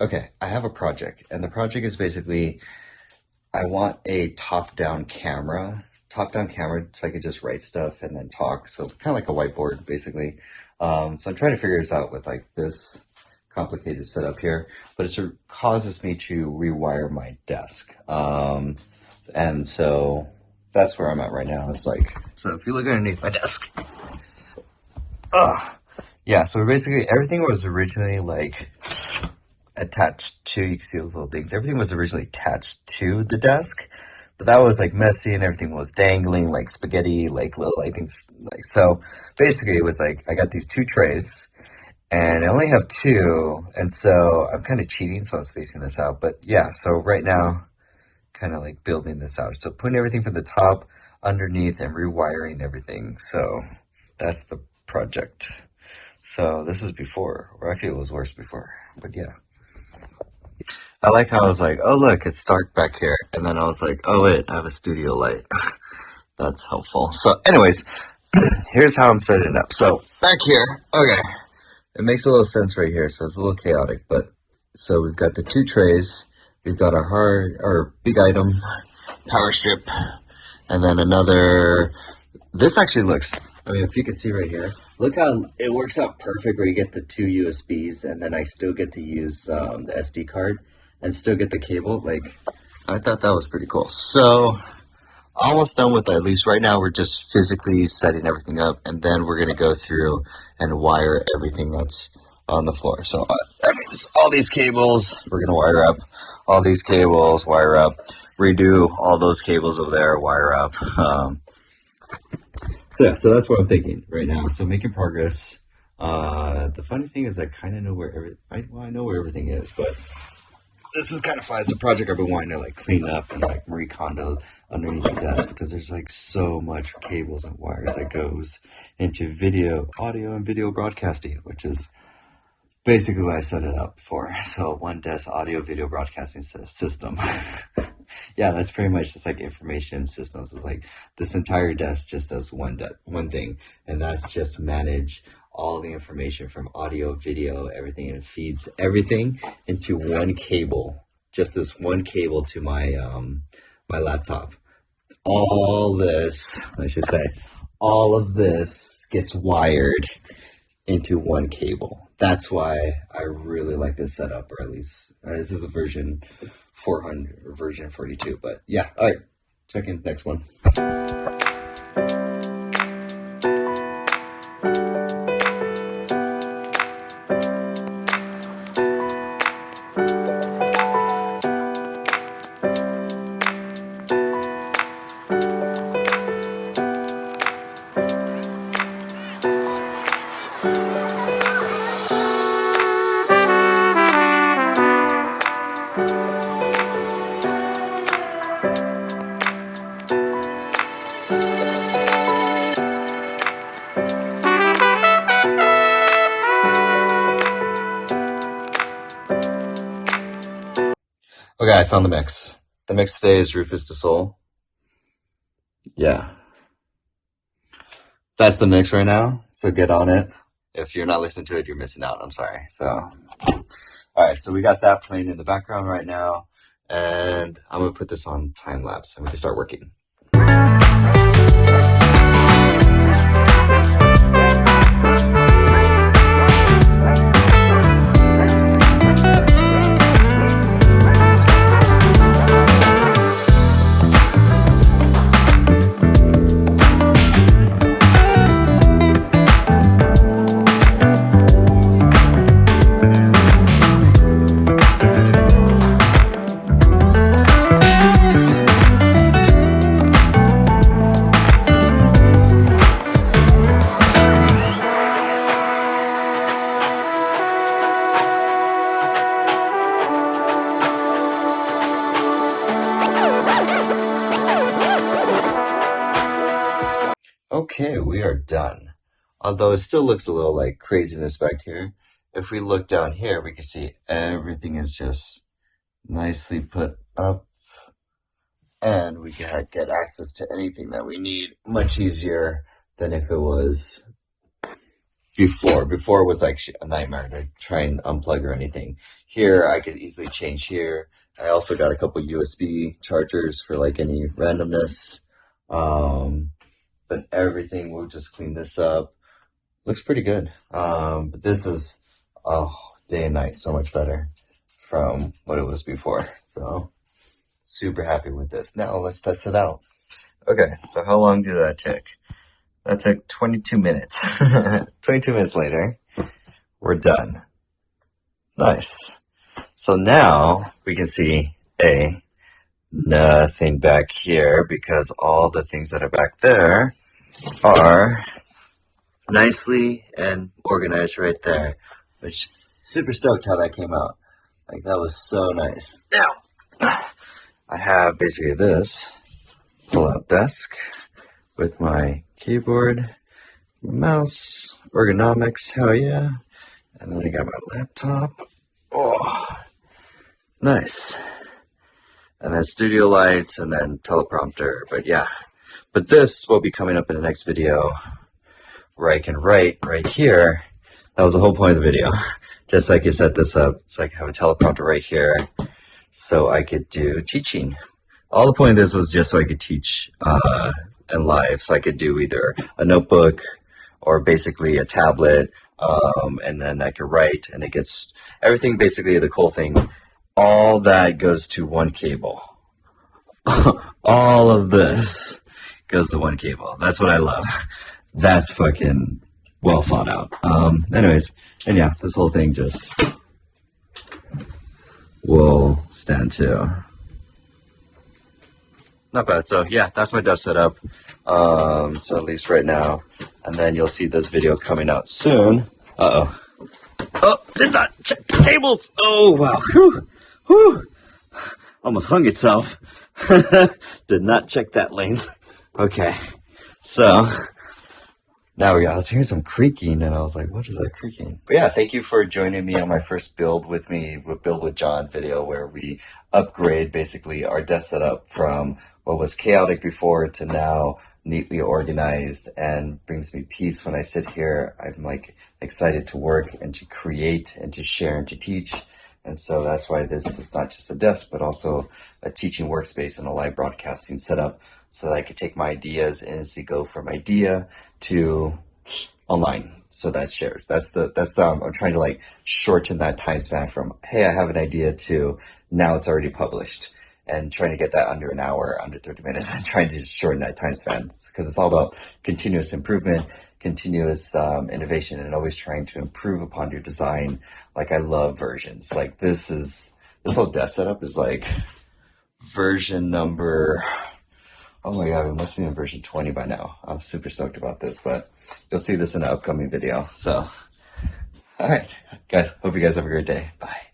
Okay, I have a project, and the project is basically I want a top-down camera, so I could just write stuff and then talk. So kind of like a whiteboard, basically. So I'm trying to figure this out with like this complicated setup here, but it sort of causes me to rewire my desk. And so that's where I'm at right now. It's like, so if you look underneath my desk, yeah, so basically everything was originally like attached to, you can see those little things. Everything was originally attached to the desk, but that was like messy and everything was dangling like spaghetti, like little like things. Like, so basically it was like I got these two trays and I only have two. And so I'm kind of cheating. So I'm spacing this out. But yeah, so right now, kind of like building this out. So putting everything from the top underneath and rewiring everything. So that's the project. So this is before, or actually it was worse before, but yeah. I like how I was like, oh look, it's dark back here, and then I was like, oh wait, I have a studio light. That's helpful. So, anyways, here's how I'm setting it up. So back here, okay, it makes a little sense right here. So it's a little chaotic, but so we've got the two trays. We've got our big item, power strip, and then another. This actually looks. I mean, if you can see right here, look how it works out perfect. Where you get the two USBs, and then I still get to use the SD card and still get the cable. Like, I thought that was pretty cool. So, almost done with that. At least right now, we're just physically setting everything up, and then we're gonna go through and wire everything that's on the floor. So that means all these cables we're gonna wire up. All these cables wire up. Redo all those cables over there. Wire up. So yeah, so that's what I'm thinking right now. So making progress. The funny thing is, I kind of know where I know where everything is, but this is kind of fun. It's a project I've been wanting to like clean up and like Marie Kondo underneath the desk because there's like so much cables and wires that goes into audio and video broadcasting, which is basically what I set it up for. So one desk audio video broadcasting system. Yeah, that's pretty much just like information systems. It's like this entire desk just does one thing, and that's just manage all the information from audio, video, everything, and it feeds everything into one cable. Just this one cable to my laptop. All this, I should say, all of this gets wired into one cable. That's why I really like this setup, or at least this is a version 400 or version 42. But yeah, all right, check in next one. Okay, I found the mix. The mix today is Rufus Du Sol. Yeah, that's the mix right now. So get on it. If you're not listening to it, you're missing out. I'm sorry. So, all right. So we got that playing in the background right now, and I'm gonna put this on time lapse, and we can start working. Okay, we are done. Although it still looks a little like craziness back here. If we look down here, we can see everything is just nicely put up, and we can get access to anything that we need much easier than if it was Before was like a nightmare to try and unplug or anything. Here, I could easily change here. I also got a couple USB chargers for like any randomness. But everything, we'll just clean this up. Looks pretty good. But this is, oh, day and night, so much better from what it was before. So super happy with this. Now let's test it out. Okay, so how long did that take? That took 22 minutes. 22 minutes later, we're done. Nice. So now we can see nothing back here because all the things that are back there are nicely and organized right there, which super stoked how that came out. Like that was so nice. Now I have basically this pull-out desk with my keyboard, mouse, ergonomics, hell yeah. And then I got my laptop. Oh, nice. And then studio lights and then teleprompter. But yeah, but this will be coming up in the next video where I can write right here. That was the whole point of the video. Just so I could set this up so I could have a teleprompter right here so I could do teaching. All the point of this was just so I could teach in live. So I could do either a notebook or basically a tablet, and then I could write, and it gets everything. Basically, the cool thing, all that goes to one cable. All of this goes to one cable. That's what I love. That's fucking well thought out. Anyways, and yeah, this whole thing just will stand too. Not bad. So yeah, that's my desk setup. So at least right now, and then you'll see this video coming out soon. Uh-oh. Oh, did not check the cables. Oh, wow. Whew. Whew. Almost hung itself. Did not check that length. Okay. So now I was hearing some creaking and I was like, what is that creaking? But yeah, thank you for joining me on my first Build with John video where we upgrade basically our desk setup from what was chaotic before to now neatly organized, and brings me peace when I sit here. I'm like excited to work and to create and to share and to teach. And so that's why this is not just a desk, but also a teaching workspace and a live broadcasting setup so that I could take my ideas and instantly go from idea to online. So that shares. I'm trying to like shorten that time span from, hey, I have an idea to now it's already published, and trying to get that under an hour, under 30 minutes, and trying to shorten that time span because it's all about continuous improvement, continuous innovation, and always trying to improve upon your design. Like I love versions. Like this whole desk setup is like version number, oh my God, it must be in version 20 by now. I'm super stoked about this, but you'll see this in an upcoming video. So, all right, guys, hope you guys have a great day. Bye.